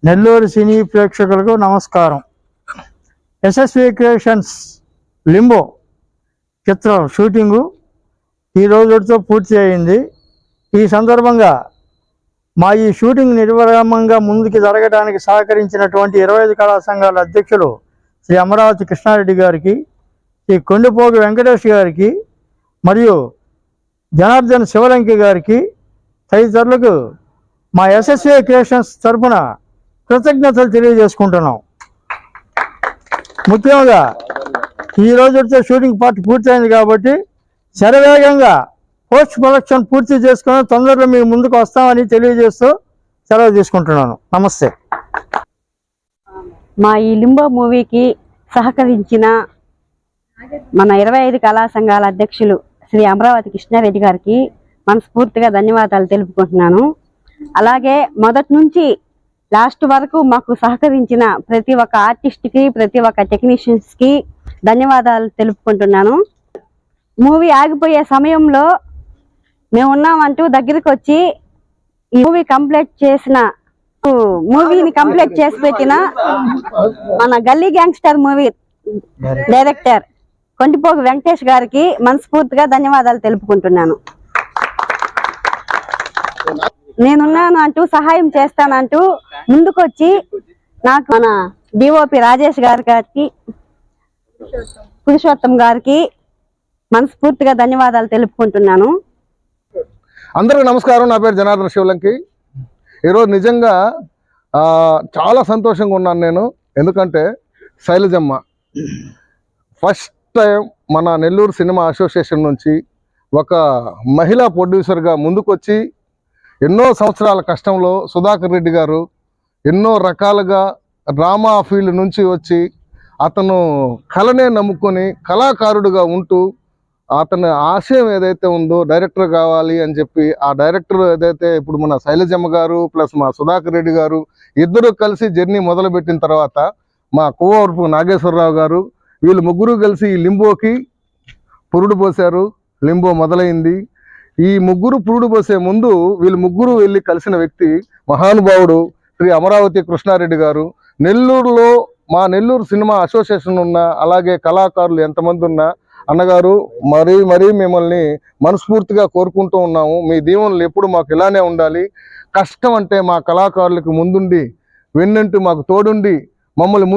నెల్లూరు సినీ ప్రేక్షకులకు నమస్కారం. SSV creations limbo చిత్రం షూటింగు ఈ రోజుతో పూర్తి అయింది. ఈ సందర్భంగా మా ఈ షూటింగ్ నిర్విరామంగా ముందుకు జరగడానికి సహకరించినటువంటి 25 కళా సంఘాల అధ్యక్షులు శ్రీ అమరావతి కృష్ణారెడ్డి గారికి, శ్రీ కొండపోగు వెంకటేష్ గారికి మరియు జనార్దన్ శివలంకి గారికి తదితరులకు మా ఎస్ఎస్వి క్రియేషన్స్ తరఫున కృతజ్ఞతలు తెలియజేసుకుంటున్నాం. ముఖ్యంగా ఈ రోజుతో షూటింగ్ పార్ట్ పూర్తయింది కాబట్టి శరవేగంగా పోస్ట్ ప్రొడక్షన్ పూర్తి చేసుకుని తొందరలో మీ ముందుకు వస్తామని తెలియజేస్తూ సెలవు తీసుకుంటున్నాను. నమస్తే. మా ఈ లింబో మూవీకి సహకరించిన మన 25 కళా సంఘాల అధ్యక్షులు శ్రీ అమరావతి కృష్ణారెడ్డి గారికి మనస్ఫూర్తిగా ధన్యవాదాలు తెలుపుకుంటున్నాను. అలాగే మొదటి నుంచి లాస్ట్ వరకు మాకు సహకరించిన ప్రతి ఒక్క ఆర్టిస్ట్కి, ప్రతి ఒక్క టెక్నీషియన్స్కి ధన్యవాదాలు తెలుపుకుంటున్నాను. మూవీ ఆగిపోయే సమయంలో మేము ఉన్నామంటూ దగ్గరికి వచ్చి ఈ మూవీ మూవీని కంప్లీట్ చేసి పెట్టిన మన గల్లీ గ్యాంగ్స్టర్ మూవీ డైరెక్టర్ కొంటిపోగు వెంకటేష్ గారికి మనస్ఫూర్తిగా ధన్యవాదాలు తెలుపుకుంటున్నాను. నేనున్నాను అంటూ, సహాయం చేస్తానంటూ ముందుకొచ్చి నాకు మన డిఓపి రాజేష్ గారికి, పురుషోత్తం గారికి మనస్ఫూర్తిగా ధన్యవాదాలు తెలుపుకుంటున్నాను. అందరికీ నమస్కారం. నా పేరు జనార్దన్ శివలంకి. ఈరోజు నిజంగా చాలా సంతోషంగా ఉన్నాను నేను. ఎందుకంటే శైలజమ్మ ఫస్ట్ టైం మన నెల్లూరు సినిమా అసోసియేషన్ నుంచి ఒక మహిళా ప్రొడ్యూసర్గా ముందుకొచ్చి ఎన్నో సంవత్సరాల కష్టంలో సుధాకర్ రెడ్డి గారు ఎన్నో రకాలుగా డ్రామా ఫీల్డ్ నుంచి వచ్చి అతను కళనే నమ్ముకొని కళాకారుడిగా ఉంటూ అతని ఆశయం ఏదైతే ఉందో డైరెక్టర్ కావాలి అని చెప్పి, ఆ డైరెక్టర్ ఏదైతే ఇప్పుడు మన శైలజమ్మ గారు ప్లస్ మా సుధాకర్ రెడ్డి గారు ఇద్దరు కలిసి జర్నీ మొదలుపెట్టిన తర్వాత మా కోవూర్పు నాగేశ్వరరావు గారు వీళ్ళు ముగ్గురు కలిసి ఈ లింబోకి పురుడు పోశారు. లింబో మొదలైంది. ఈ ముగ్గురు పురుడు పోసే ముందు వీళ్ళు ముగ్గురు వెళ్ళి కలిసిన వ్యక్తి మహానుభావుడు శ్రీ అమరావతి కృష్ణారెడ్డి గారు. నెల్లూరులో మా నెల్లూరు సినిమా అసోసియేషన్ ఉన్న, అలాగే కళాకారులు ఎంతమంది ఉన్నా అన్నగారు మరీ మిమ్మల్ని మనస్ఫూర్తిగా కోరుకుంటూ ఉన్నాము. మీ దీవెనలు ఎప్పుడు మాకు ఇలానే ఉండాలి. కష్టం అంటే మా కళాకారులకు ముందుండి వెన్నంటూ మాకు తోడుండి మమ్మల్ని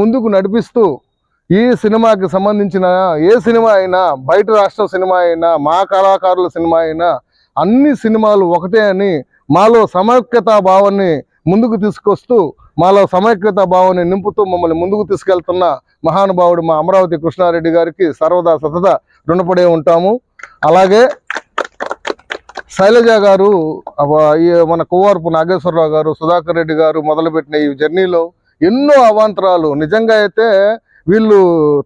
ముందుకు నడిపిస్తూ ఈ సినిమాకి సంబంధించిన ఏ సినిమా అయినా, బయట రాష్ట్రం సినిమా అయినా, మా కళాకారుల సినిమా అయినా అన్ని సినిమాలు ఒకటే అని మాలో సమైక్యతా భావాన్ని ముందుకు తీసుకొస్తూ, మాలో సమైక్యతా భావాన్ని నింపుతూ మమ్మల్ని ముందుకు తీసుకెళ్తున్న మహానుభావుడు మా అమరావతి కృష్ణారెడ్డి గారికి సర్వదా సతత రుణపడే ఉంటాము. అలాగే శైలజ గారు, మన కోవార్పు నాగేశ్వరరావు గారు, సుధాకర్ రెడ్డి గారు మొదలుపెట్టిన ఈ జర్నీలో ఎన్నో అవాంతరాలు నిజంగా అయితే వీళ్ళు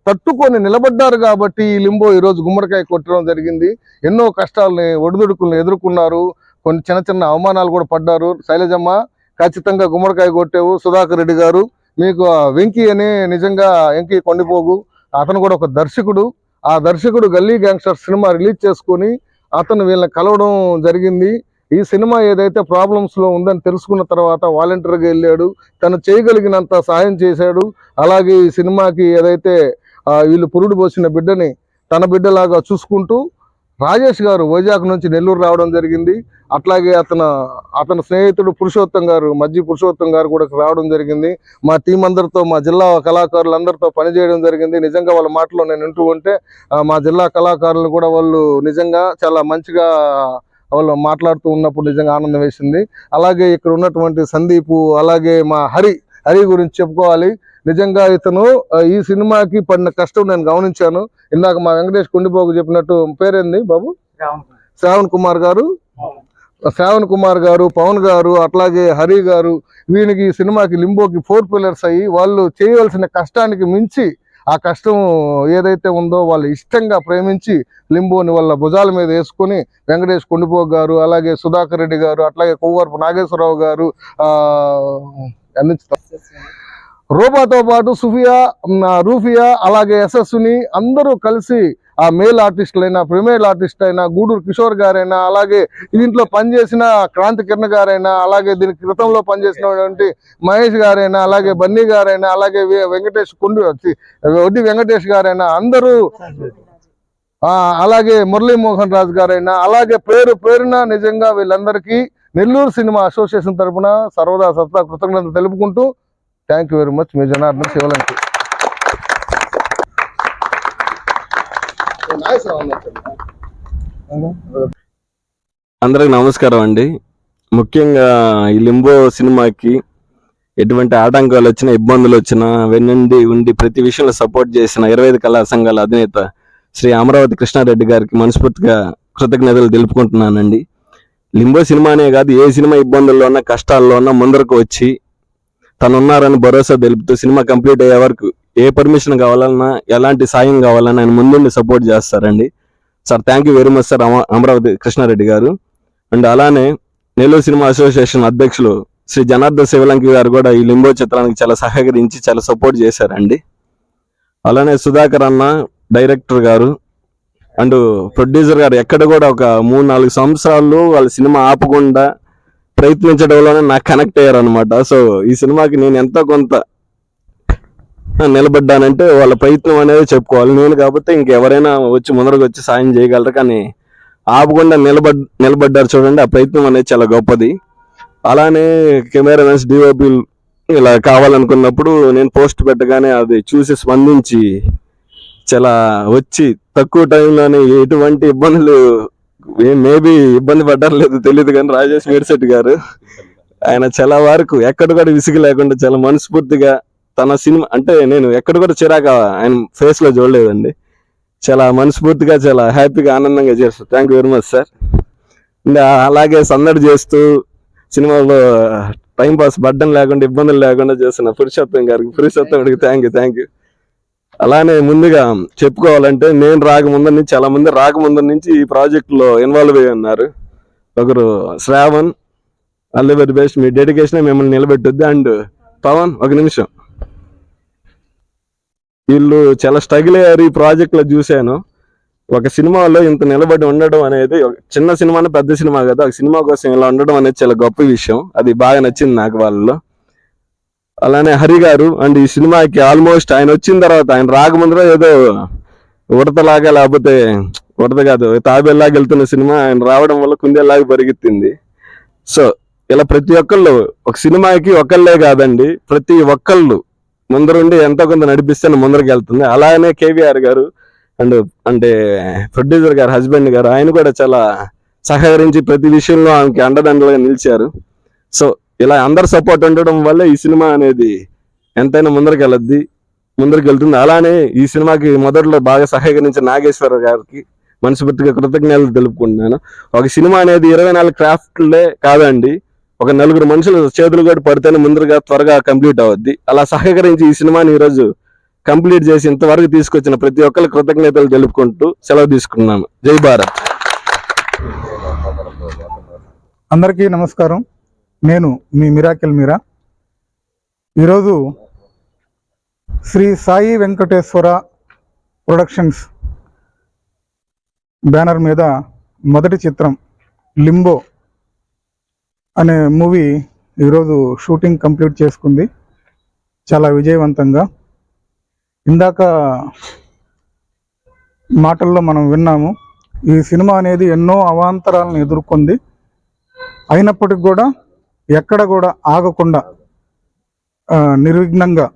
తట్టుకొని నిలబడ్డారు కాబట్టి ఈ లింబో ఈరోజు గుమ్మడికాయ కొట్టడం జరిగింది. ఎన్నో కష్టాలని, ఒడిదుడుకులను ఎదుర్కొన్నారు. కొన్ని చిన్న అవమానాలు కూడా పడ్డారు. శైలజమ్మ ఖచ్చితంగా గుమ్మడికాయ కొట్టేవు. సుధాకర్ రెడ్డి గారు మీకు వెంకీ అని, నిజంగా వెంకీ కొండిపోగు అతను కూడా ఒక దర్శకుడు. ఆ దర్శకుడు గల్లీ గ్యాంగ్స్టర్ సినిమా రిలీజ్ చేసుకొని అతను వీళ్ళని కలవడం జరిగింది. ఈ సినిమా ఏదైతే ప్రాబ్లమ్స్లో ఉందని తెలుసుకున్న తర్వాత వాలంటీర్గా వెళ్ళాడు. తను చేయగలిగినంత సహాయం చేశాడు. అలాగే ఈ సినిమాకి ఏదైతే వీళ్ళు పురుడు పోసిన బిడ్డని తన బిడ్డలాగా చూసుకుంటూ రాజేష్ గారు వైజాగ్ నుంచి నెల్లూరు రావడం జరిగింది. అట్లాగే అతని స్నేహితుడు పురుషోత్తం గారు, మజ్జి పురుషోత్తం గారు కూడా రావడం జరిగింది. మా టీం అందరితో, మా జిల్లా కళాకారులందరితో పనిచేయడం జరిగింది. నిజంగా వాళ్ళ మాటలో నేను వింటూ ఉంటే మా జిల్లా కళాకారులు కూడా వాళ్ళు నిజంగా చాలా మంచిగా వాళ్ళు మాట్లాడుతూ ఉన్నప్పుడు నిజంగా ఆనందం వేసింది. అలాగే ఇక్కడ ఉన్నటువంటి సందీపు, అలాగే మా హరి గురించి చెప్పుకోవాలి. నిజంగా ఇతను ఈ సినిమాకి పడిన కష్టం నేను గమనించాను. ఇందాక మా వెంకటేష్ కొండిపోగు చెప్పినట్టు, పేరేంది బాబు? శ్రావణ్ కుమార్ గారు, పవన్ గారు, అట్లాగే హరి గారు, వీనికి ఈ సినిమాకి లింబోకి 4 పిల్లర్స్ అయ్యి వాళ్ళు చేయవలసిన కష్టానికి మించి ఆ కష్టం ఏదైతే ఉందో వాళ్ళు ఇష్టంగా ప్రేమించి లింబోని వాళ్ళ భుజాల మీద వేసుకొని వెంకటేష్ కొండిపోగు గారు, అలాగే సుధాకర్ రెడ్డి గారు, అట్లాగే కోవార్పు నాగేశ్వరరావు గారు, రూపాతో పాటు రూఫియా, అలాగే యశస్సుని అందరూ కలిసి ఆ మేల్ ఆర్టిస్టులైనా, ఫిమేల్ ఆర్టిస్ట్ అయినా, గూడూరు కిషోర్ గారైనా, అలాగే దీంట్లో పనిచేసిన క్రాంతి కిరణ్ గారైనా, అలాగే దీని క్రితంలో పనిచేసినటువంటి మహేష్ గారైనా, అలాగే బన్నీ గారైనా, అలాగే వెంకటేష్ వడ్డీ వెంకటేష్ గారైనా, అందరూ అలాగే మురళీమోహన్ రాజు గారైనా, అలాగే పేరున నిజంగా వీళ్ళందరికీ నెల్లూరు సినిమా అసోసియేషన్ తరఫున సర్వదా సత్తా కృతజ్ఞతలు తెలుపుకుంటూ థ్యాంక్ యూ వెరీ మచ్. మీ జనార్దన్ శివలంకి. అందరికి నమస్కారం అండి. ముఖ్యంగా ఈ లింబో సినిమాకి ఎటువంటి ఆటంకాలు వచ్చినా, ఇబ్బందులు వచ్చినా వెన్నుండి ఉండి ప్రతి విషయంలో సపోర్ట్ చేసిన 25 కళా సంఘాల అధినేత శ్రీ అమరావతి కృష్ణారెడ్డి గారికి మనస్ఫూర్తిగా కృతజ్ఞతలు తెలుపుకుంటున్నానండి. లింబో సినిమానే కాదు, ఏ సినిమా ఇబ్బందుల్లో ఉన్నా, కష్టాల్లో ఉన్నా ముందరకు వచ్చి తనున్నారని భరోసా తెలుపుతూ సినిమా కంప్లీట్ అయ్యే వరకు ఏ పర్మిషన్ కావాలన్నా, ఎలాంటి సాయం కావాలన్నా ఆయన ముందుండి సపోర్ట్ చేస్తారండి. Sir thank you very much sir Amaravati Krishna Reddy గారు. అండ్ అలానే నెల్లూరు సినిమా అసోసియేషన్ అధ్యక్షులు శ్రీ జనార్దన్ శివలంకి గారు కూడా ఈ లింబో చిత్రానికి చాలా సహకరించి చాలా సపోర్ట్ చేశారండి. అలానే సుధాకర్ అన్న డైరెక్టర్ గారు అండ్ ప్రొడ్యూసర్ గారు ఎక్కడ కూడా ఒక 3-4 సంవత్సరాలు వాళ్ళ సినిమా ఆపకుండా ప్రయత్నించడంలోనే నాకు కనెక్ట్ అయ్యారు అనమాట. సో ఈ సినిమాకి నేను ఎంతో కొంత నిలబడ్డానంటే వాళ్ళ ప్రయత్నం అనేది చెప్పుకోవాలి. నేను కాకపోతే ఇంకెవరైనా వచ్చి ముందరకు వచ్చి సాయం చేయగలరు, కానీ ఆపకుండా నిలబడ్డారు చూడండి, ఆ ప్రయత్నం అనేది చాలా గొప్పది. అలానే కెమెరామెన్స్, డిఓపీలు ఇలా కావాలనుకున్నప్పుడు నేను పోస్ట్ పెట్టగానే అది చూసి స్పందించి చాలా వచ్చి తక్కువ టైంలోనే ఎటువంటి ఇబ్బందులు మేబీ ఇబ్బంది పడ్డారు లేదు తెలియదు, కానీ రాజేష్ మేడిశెట్టి గారు ఆయన చాలా వరకు ఎక్కడ కూడా విసిగి లేకుండా చాలా మనస్ఫూర్తిగా తన సినిమా అంటే నేను ఎక్కడ కూడా చిరాక ఆయన ఫేస్ లో చూడలేదండి. చాలా మనస్ఫూర్తిగా చాలా హ్యాపీగా ఆనందంగా చేస్తారు. Thank you very much sir. అలాగే సందడి చేస్తూ సినిమాలో టైం పాస్ బడ్డం లేకుండా, ఇబ్బందులు లేకుండా చేస్తున్న పురుషోత్తం గారికి థ్యాంక్ యూ. అలానే ముందుగా చెప్పుకోవాలంటే నేను చాలా మంది రాకముందు నుంచి ఈ ప్రాజెక్ట్ లో ఇన్వాల్వ్ అయ్యి ఉన్నారు. ఒకరు Shravan, all the very best, me dedication మిమ్మల్ని నిలబెట్టుద్ది. అండ్ పవన్, ఒక నిమిషం, వీళ్ళు చాలా స్ట్రగుల్ అయ్యారు. ఈ ప్రాజెక్ట్ లో చూశాను, ఒక సినిమాలో ఇంత నిలబడి ఉండడం అనేది, చిన్న సినిమానే పెద్ద సినిమా కదా, ఒక సినిమా కోసం ఇలా ఉండడం అనేది చాలా గొప్ప విషయం. అది బాగా నచ్చింది నాకు వాళ్ళలో. అలానే హరి గారు అండ్ ఈ సినిమాకి ఆల్మోస్ట్ ఆయన వచ్చిన తర్వాత, ఆయన రాకముందులో ఏదో ఉడతలాగా, లేకపోతే ఉడత కాదు తాబేలాగా వెళ్తున్న సినిమా ఆయన రావడం వల్ల కుందేలాగా పరిగెత్తింది. సో ఇలా ప్రతి ఒక్కళ్ళు ఒక సినిమాకి ఒకళ్ళే కాదండి, ప్రతి ఒక్కళ్ళు ముందరుండి ఎంతో కొంత నడిపిస్తే ముందరికి వెళ్తుంది. అలానే కేవీఆర్ గారు అండ్ అంటే ప్రొడ్యూసర్ గారు, హస్బెండ్ గారు, ఆయన కూడా చాలా సహకరించి ప్రతి విషయంలో ఆమెకి అండదండలుగా నిలిచారు. సో ఇలా అందరు సపోర్ట్ ఉండడం వల్ల ఈ సినిమా అనేది ఎంతైనా ముందరికి వెళ్తుంది. అలానే ఈ సినిమాకి మొదట్లో బాగా సహకరించిన నాగేశ్వర గారికి మనస్ఫూర్తిగా కృతజ్ఞతలు తెలుపుకుంటున్నాను. ఒక సినిమా అనేది 24 క్రాఫ్ట్లే కాదండి, ఒక 4 మనుషులు చేతులు కూడా పడితేనే ముందరగా త్వరగా కంప్లీట్ అవుద్ది. అలా సహకరించి ఈ సినిమాని ఈరోజు కంప్లీట్ చేసి ఇంతవరకు తీసుకొచ్చిన ప్రతి ఒక్కరి కృతజ్ఞతలు తెలుపుకుంటూ సెలవు తీసుకున్నాను. జై భారత్. అందరికీ నమస్కారం. నేను మీ మిరాకిల్ మీరా. ఈరోజు శ్రీ సాయి వెంకటేశ్వర ప్రొడక్షన్స్ బ్యానర్ మీద మొదటి చిత్రం లింబో అనే మూవీ ఈరోజు షూటింగ్ కంప్లీట్ చేసుకుంది చాలా విజయవంతంగా. ఇందాక మాటల్లో మనం విన్నాము, ఈ సినిమా అనేది ఎన్నో అవాంతరాలను ఎదుర్కొంది, అయినప్పటికి కూడా ఎక్కడ కూడా ఆగకుండా నిర్విఘ్నంగా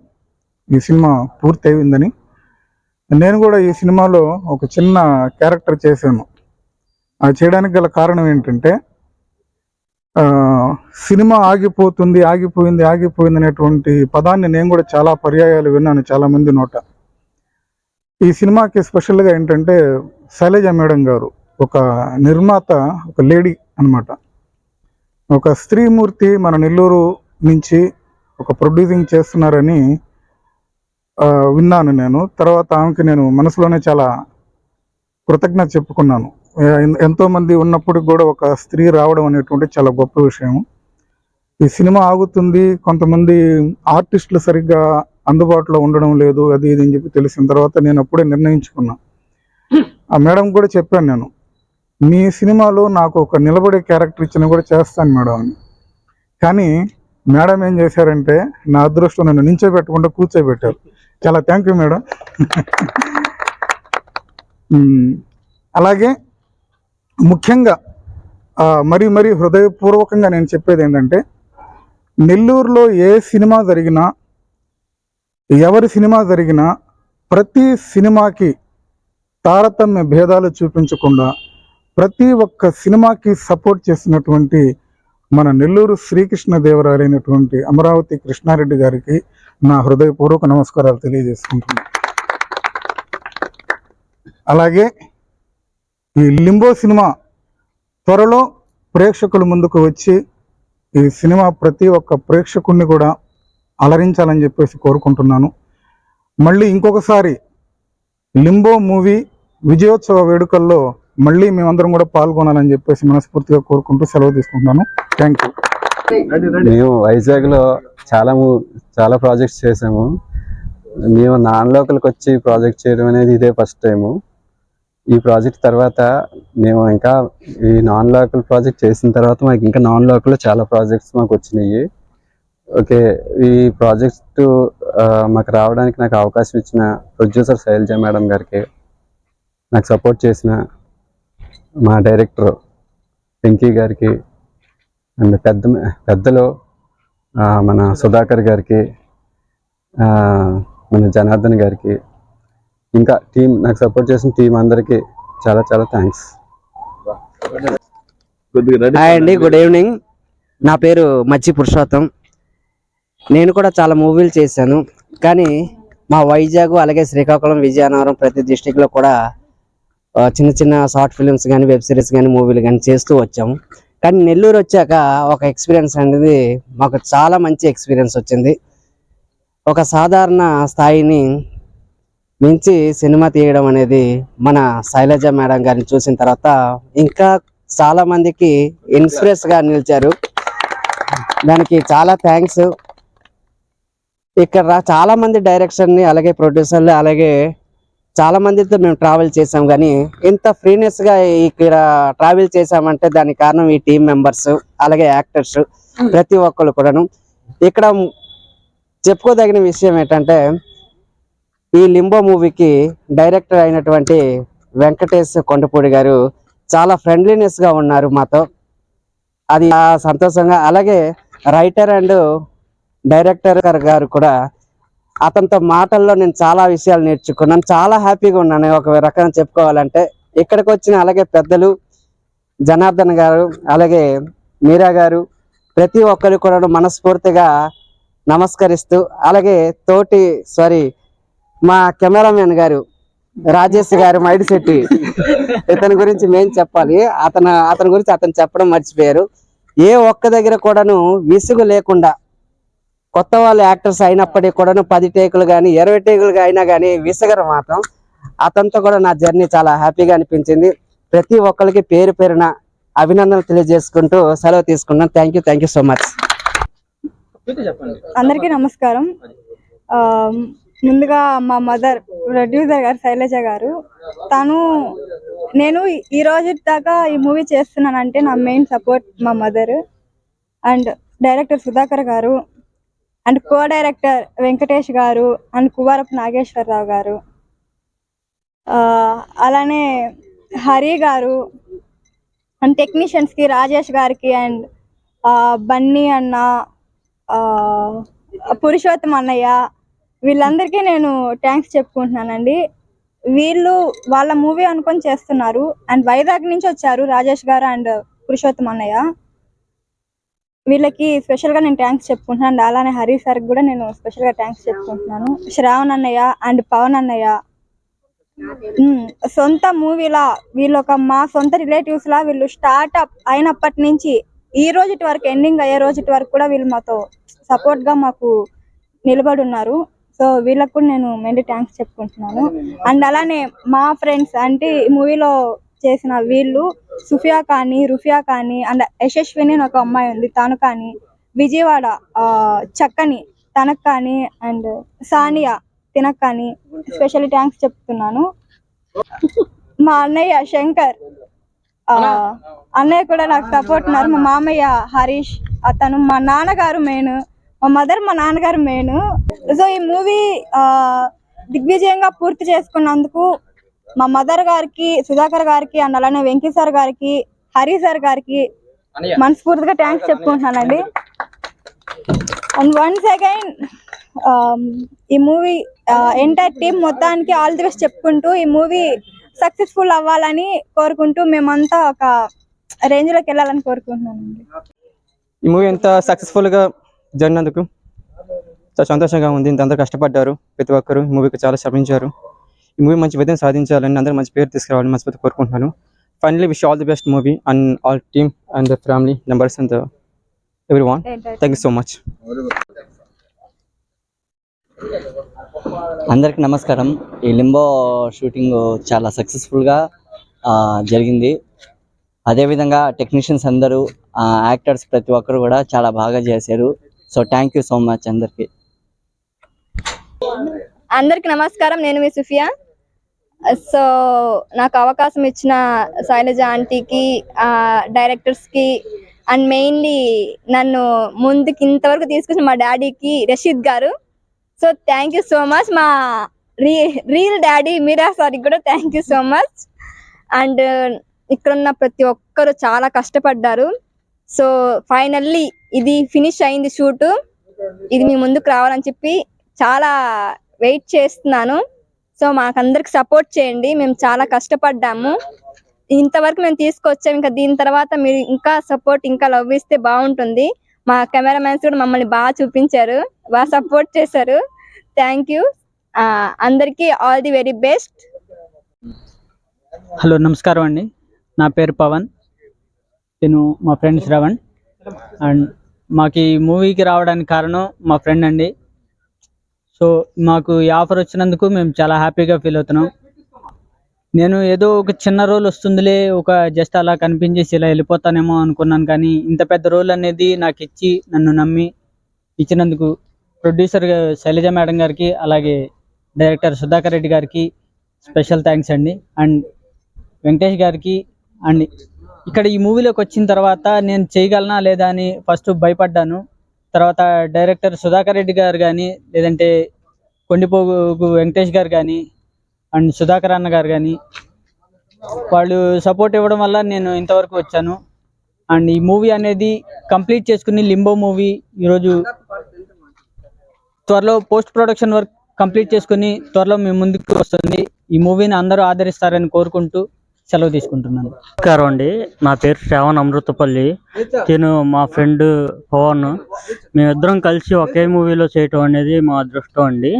ఈ సినిమా పూర్తి అయిందని. నేను కూడా ఈ సినిమాలో ఒక చిన్న క్యారెక్టర్ చేశాను. అది చేయడానికి గల కారణం ఏంటంటే, సినిమా ఆగిపోయింది అనేటువంటి పదాన్ని నేను కూడా చాలా పర్యాయాలు విన్నాను చాలామంది నోట. ఈ సినిమాకి స్పెషల్గా ఏంటంటే, శైలజ మేడం గారు ఒక నిర్మాత, ఒక లేడీ అన్నమాట, ఒక స్త్రీమూర్తి మన నెల్లూరు నుంచి ఒక ప్రొడ్యూసింగ్ చేస్తున్నారని విన్నాను నేను. తర్వాత ఆమెకి నేను మనసులోనే చాలా కృతజ్ఞత చెప్పుకున్నాను. ఎంతోమంది ఉన్నప్పుడు కూడా ఒక స్త్రీ రావడం అనేటువంటి చాలా గొప్ప విషయం. ఈ సినిమా ఆగుతుంది, కొంతమంది ఆర్టిస్టులు సరిగ్గా అందుబాటులో ఉండడం లేదు, అది ఇది అని చెప్పి తెలిసిన తర్వాత నేను అప్పుడే నిర్ణయించుకున్నా, ఆ మేడం కూడా చెప్పాను నేను, మీ సినిమాలో నాకు ఒక నిలబడే క్యారెక్టర్ ఇచ్చినా కూడా చేస్తాను మేడం అని. కానీ మేడం ఏం చేశారంటే నా అదృష్టం నన్ను నించోబెట్టకుండా కూర్చోబెట్టారు. చాలా థ్యాంక్ యూ మేడం. అలాగే ముఖ్యంగా మరీ హృదయపూర్వకంగా నేను చెప్పేది ఏంటంటే, నెల్లూరులో ఏ సినిమా జరిగినా, ఎవరి సినిమా జరిగినా ప్రతి సినిమాకి తారతమ్య భేదాలు చూపించకుండా ప్రతి ఒక్క సినిమాకి సపోర్ట్ చేసినటువంటి మన నెల్లూరు శ్రీకృష్ణదేవరాయలైనటువంటి అమరావతి కృష్ణారెడ్డి గారికి నా హృదయపూర్వక నమస్కారాలు తెలియజేసుకుంటున్నాను. అలాగే ఈ లింబో సినిమా త్వరలో ప్రేక్షకుల ముందుకు వచ్చి ఈ సినిమా ప్రతి ఒక్క ప్రేక్షకుడిని కూడా అలరించాలని చెప్పేసి కోరుకుంటున్నాను. మళ్ళీ ఇంకొకసారి లింబో మూవీ విజయోత్సవ వేడుకల్లో మళ్ళీ మేమందరం కూడా పాల్గొనాలని చెప్పేసి మనస్ఫూర్తిగా కోరుకుంటూ సెలవు తీసుకుంటున్నాను. Thank you. మేము వైజాగ్లో చాలా ప్రాజెక్ట్స్ చేసాము. మేము నాన్ లోకల్కి వచ్చి ప్రాజెక్ట్ చేయడం అనేది ఇదే ఫస్ట్ టైము. ఈ ప్రాజెక్ట్ తర్వాత మేము ఇంకా ఈ నాన్ లోకల్ ప్రాజెక్ట్ చేసిన తర్వాత మాకు ఇంకా నాన్ లోకల్లో చాలా ప్రాజెక్ట్స్ మాకు వచ్చినాయి. ఓకే, ఈ ప్రాజెక్ట్ మాకు రావడానికి నాకు అవకాశం ఇచ్చిన ప్రొడ్యూసర్ శైలజ మేడం గారికి, నాకు సపోర్ట్ చేసిన మా డైరెక్టర్ వెంకీ గారికి, అండ్ పెద్దలు మన సుధాకర్ గారికి, మన జనార్దన్ గారికి, ఇంకా టీం నాకు సపోర్ట్ చేసిన టీం అందరికీ చాలా చాలా థ్యాంక్స్. హాయ్ అండి, గుడ్ ఈవినింగ్. నా పేరు మచ్చి పురుషోత్తం. నేను కూడా చాలా మూవీలు చేశాను, కానీ మా వైజాగ్ అలాగే శ్రీకాకుళం, విజయనగరం ప్రతి డిస్టిక్లో కూడా చిన్న చిన్న షార్ట్ ఫిలిమ్స్ కానీ వెబ్ సిరీస్ కానీ మూవీలు కానీ చేస్తూ వచ్చాము. కానీ నెల్లూరు వచ్చాక ఒక ఎక్స్పీరియన్స్ అనేది మాకు చాలా మంచి ఎక్స్పీరియన్స్ వచ్చింది. ఒక సాధారణ స్థాయిని మించి సినిమా తీయడం అనేది మన శైలజ మేడం గారిని చూసిన తర్వాత ఇంకా చాలా మందికి ఇన్స్పిరేషన్గా నిలిచారు. దానికి చాలా థ్యాంక్స్. ఇక్కడ చాలా మంది డైరెక్టర్ని అలాగే ప్రొడ్యూసర్లు అలాగే చాలా మందితో మేము ట్రావెల్ చేసాం, కానీ ఇంత ఫ్రీనెస్గా ఇక్కడ ట్రావెల్ చేసామంటే దానికి కారణం ఈ టీం మెంబర్స్ అలాగే యాక్టర్స్ ప్రతి ఒక్కరు కూడాను. ఇక్కడ చెప్పుకోదగిన విషయం ఏంటంటే, ఈ లింబో మూవీకి డైరెక్టర్ అయినటువంటి వెంకటేష్ కొండపూడి గారు చాలా ఫ్రెండ్లీనెస్గా ఉన్నారు మాతో. అది సంతోషంగా. అలాగే రైటర్ అండ్ డైరెక్టర్ గారు కూడా అతనితో మాటల్లో నేను చాలా విషయాలు నేర్చుకున్నాను. చాలా హ్యాపీగా ఉన్నాను ఒక రకంగా చెప్పుకోవాలంటే. ఇక్కడికి వచ్చిన అలాగే పెద్దలు జనార్దన్ గారు అలాగే మీరా గారు ప్రతి ఒక్కరు కూడా మనస్ఫూర్తిగా నమస్కరిస్తూ, అలాగే మా కెమెరామెన్ గారు రాజేష్ గారు మైడిశెట్టి, ఇతని గురించి మేము చెప్పాలి. అతని గురించి అతను చెప్పడం మర్చిపోయారు. ఏ ఒక్క దగ్గర కూడాను విసుగు లేకుండా, కొత్త వాళ్ళు యాక్టర్స్ అయినప్పటికీ కూడాను 10 టేకులు కానీ 20 టేకులు అయినా కానీ విసగరు మాత్రం. అతనితో కూడా నా జర్నీ చాలా హ్యాపీగా అనిపించింది. ప్రతి ఒక్కరికి పేరు పేరున అభినందనలు తెలియజేసుకుంటూ సెలవు తీసుకున్నాను. Thank you so much. అందరికీ నమస్కారం. ముందుగా మా మదర్ ప్రొడ్యూసర్ గారు శైలజ గారు, నేను ఈ రోజు దాకా ఈ మూవీ చేస్తున్నానంటే నా మెయిన్ సపోర్ట్ మా మదర్ అండ్ డైరెక్టర్ సుధాకర్ గారు అండ్ కో డైరెక్టర్ వెంకటేష్ గారు అండ్ కువారపు నాగేశ్వరరావు గారు, అలానే హరి గారు అండ్ టెక్నీషియన్స్కి రాజేష్ గారికి అండ్ బన్నీ అన్న, పురుషోత్తం అన్నయ్య, వీళ్ళందరికీ నేను థ్యాంక్స్ చెప్పుకుంటున్నానండి. వీళ్ళు వాళ్ళ మూవీ అనుకొని చేస్తున్నారు అండ్ వైజాగ్ నుంచి వచ్చారు రాజేష్ గారు అండ్ పురుషోత్తం అన్నయ్య. వీళ్ళకి స్పెషల్గా నేను థ్యాంక్స్ చెప్పుకుంటున్నాను. అలానే హరి సార్కి కూడా నేను స్పెషల్గా థ్యాంక్స్ చెప్పుకుంటున్నాను. శ్రావణ్ అన్నయ్య అండ్ పవన్ అన్నయ్య సొంత మూవీలా, వీళ్ళు మా సొంత రిలేటివ్స్ లా వీళ్ళు స్టార్ట్అప్ అయినప్పటి నుంచి ఈ రోజుటి వరకు ఎండింగ్ అయ్యే రోజుటి వరకు కూడా వీళ్ళు మాతో సపోర్ట్గా మాకు నిలబడి ఉన్నారు. సో వీళ్ళకు కూడా నేను మెండి థ్యాంక్స్ చెప్పుకుంటున్నాను. అండ్ అలానే మా ఫ్రెండ్స్ అంటే ఈ మూవీలో చేసిన వీళ్ళు సుఫియా కానీ, రుఫియా కానీ అండ్ యశస్విని అని ఒక అమ్మాయి ఉంది తను కానీ, విజయవాడ చక్కని తనకు కానీ అండ్ సానియా తినకు కానీ స్పెషల్లీ థ్యాంక్స్ చెప్తున్నాను. మా అన్నయ్య శంకర్, అన్నయ్య కూడా నాకు సపోర్ట్ ఉన్నారు. మా మామయ్య హరీష్, అతను మా నాన్నగారు మెయిన్, మా మదర్ మా నాన్నగారు మెయిన్. సో ఈ మూవీ దిగ్విజయంగా పూర్తి చేసుకున్నందుకు మా మదర్ గారికి, సుధాకర్ గారికి, అండ్ అలానే వెంకీ సార్ గారికి, హరి సార్ గారికి మనస్ఫూర్తిగా థ్యాంక్స్ చెప్పుకుంటున్నానండి. అండ్ వన్స్ అగైన్ ఈ మూవీ ఎంటైర్ టీమ్ మొత్తానికి ఆల్ ది బెస్ట్ చెప్పుకుంటూ ఈ మూవీ సక్సెస్ఫుల్ అవ్వాలని కోరుకుంటూ మేమంతా ఒక రేంజ్ లోకి వెళ్ళాలని కోరుకుంటున్నానండి. ఈ మూవీ ఎంత సక్సెస్ఫుల్గా జరిగినందుకు చాలా సంతోషంగా ఉంది. ఇంత అందరూ కష్టపడ్డారు, ప్రతి ఒక్కరు ఈ మూవీకి చాలా శ్రమించారు. ఈ మూవీ మంచి విజయం సాధించాలని, అందరూ మంచి పేరు తీసుకురావాలని మనస్ఫూర్తిగా కోరుకుంటున్నాను. Finally wish all the best movie and all team and the family members and everyone. Thank you so much. అందరికి నమస్కారం. ఈ లింబో షూటింగ్ చాలా సక్సెస్ఫుల్గా జరిగింది. అదేవిధంగా టెక్నీషియన్స్ అందరూ, యాక్టర్స్ ప్రతి ఒక్కరు కూడా చాలా బాగా చేశారు. So thank you so much అందరికి. అందరికి నమస్కారం, నేను మీ సుఫియా. సో నాకు అవకాశం ఇచ్చిన శైలజ ఆంటీకి, డైరెక్టర్స్కి, అండ్ మెయిన్లీ నన్ను ముందుకి ఇంతవరకు తీసుకొచ్చిన మా డాడీకి, రషీద్ గారు. So thank you so much. మా రియల్ డాడీ మీరా సార్కి కూడా thank you so much. And ఇక్కడున్న ప్రతి ఒక్కరు చాలా కష్టపడ్డారు. సో ఫైనల్లీ ఇది ఫినిష్ అయింది షూటు. ఇది మీ ముందుకు రావాలని చెప్పి చాలా వెయిట్ చేస్తున్నాను. సో మాకందరికి సపోర్ట్ చేయండి, మేము చాలా కష్టపడ్డాము. ఇంతవరకు మేము తీసుకొచ్చాము. ఇంకా దీని తర్వాత మీరు ఇంకా సపోర్ట్, ఇంకా లవ్ ఇస్తే బాగుంటుంది. మా కెమెరామెన్స్ కూడా మమ్మల్ని బాగా చూపించారు, బాగా సపోర్ట్ చేశారు. Thank you. అందరికీ all the very best. Hello, నమస్కారం అండి. నా పేరు పవన్, నేను మా ఫ్రెండ్ శ్రవణ్. అండ్ మాకు ఈ మూవీకి రావడానికి కారణం మా ఫ్రెండ్ అండి. సో మాకు ఈ ఆఫర్ వచ్చినందుకు మేము చాలా హ్యాపీగా ఫీల్ అవుతున్నాం. నేను ఏదో ఒక చిన్న రోల్ వస్తుందిలే, ఒక జస్ట్ అలా కనిపించేసి ఇలా వెళ్ళిపోతానేమో అనుకున్నాను. కానీ ఇంత పెద్ద రోల్ అనేది నాకు ఇచ్చి, నన్ను నమ్మి ఇచ్చినందుకు ప్రొడ్యూసర్ శైలజ మేడం గారికి, అలాగే డైరెక్టర్ సుధాకర్ రెడ్డి గారికి స్పెషల్ థ్యాంక్స్ అండి. అండ్ వెంకటేష్ గారికి. అండ్ ఇక్కడ ఈ మూవీలోకి వచ్చిన తర్వాత నేను చేయగలనా లేదా అని ఫస్ట్ భయపడ్డాను. తర్వాత డైరెక్టర్ సుధాకర్ రెడ్డి గారు కానీ, లేదంటే కొండిపోగు వెంకటేష్ గారు కానీ, అండ్ సుధాకర్ అన్న గారు కానీ, వాళ్ళు సపోర్ట్ ఇవ్వడం వల్ల నేను ఇంతవరకు వచ్చాను. అండ్ ఈ మూవీ అనేది కంప్లీట్ చేసుకుని, లింబో మూవీ ఈరోజు త్వరలో పోస్ట్ ప్రొడక్షన్ వర్క్ కంప్లీట్ చేసుకుని త్వరలో మీ ముందుకు వస్తుంది. ఈ మూవీని అందరూ ఆదరిస్తారని కోరుకుంటూ సెలవు తీసుకుంటున్నాను. నమస్కారం అండి, నా పేరు శ్రావణ్ అమృతపల్లి. నేను మా ఫ్రెండ్ పవన్, మేమిద్దరం కలిసి ఒకే మూవీలో చేయటం అనేది మా అదృష్టం అండి.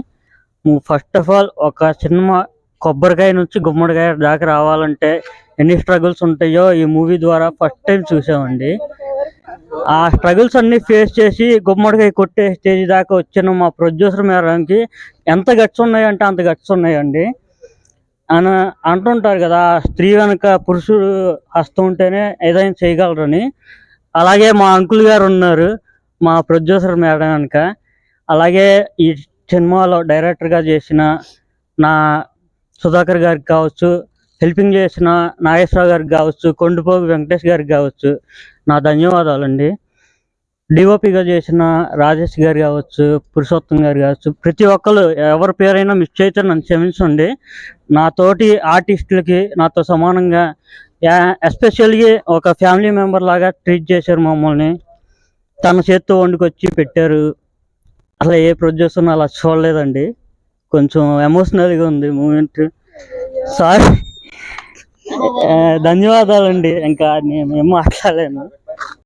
ఫస్ట్ ఆఫ్ ఆల్, ఒక సినిమా కొబ్బరికాయ నుంచి గుమ్మడికాయ దాకా రావాలంటే ఎన్ని స్ట్రగుల్స్ ఉంటాయో ఈ మూవీ ద్వారా ఫస్ట్ టైం చూసామండి. ఆ స్ట్రగుల్స్ అన్ని ఫేస్ చేసి గుమ్మడికాయ కొట్టే స్టేజ్ దాకా వచ్చిన మా ప్రొడ్యూసర్ మేడంకి ఎంత గట్స్ ఉన్నాయంటే అంత గట్స్ ఉన్నాయండి. అని అంటుంటారు కదా, స్త్రీ వెనక పురుషుడు హస్తం ఉంటేనే ఏదైనా చేయగలరని. అలాగే మా అంకుల్ గారు ఉన్నారు మా ప్రొడ్యూసర్ మేడం వెనక. అలాగే ఈ సినిమాలో డైరెక్టర్గా చేసిన నా సుధాకర్ గారికి కావచ్చు, హెల్పింగ్ చేసిన నాగేశ్వరరావు గారికి కావచ్చు, కొండపోగు వెంకటేష్ గారికి కావచ్చు నా ధన్యవాదాలండి. డిఓపిగా చేసిన రాజేష్ గారు కావచ్చు, పురుషోత్తం గారు కావచ్చు, ప్రతి ఒక్కరు ఎవరి పేరైనా మిస్ అయితే నన్ను క్షమించండి. నా తోటి ఆర్టిస్టులకి నాతో సమానంగా, ఎస్పెషల్గా ఒక ఫ్యామిలీ మెంబర్ లాగా ట్రీట్ చేశారు మమ్మల్ని. తన చేత్తో వండుకొచ్చి పెట్టారు. అసలు ఏ ప్రొడ్యూసర్ అలా చూడలేదండి. కొంచెం ఎమోషనల్గా ఉంది మూమెంట్. సారీ, ధన్యవాదాలండి. ఇంకా నేను ఏం మాట్లాడలేను.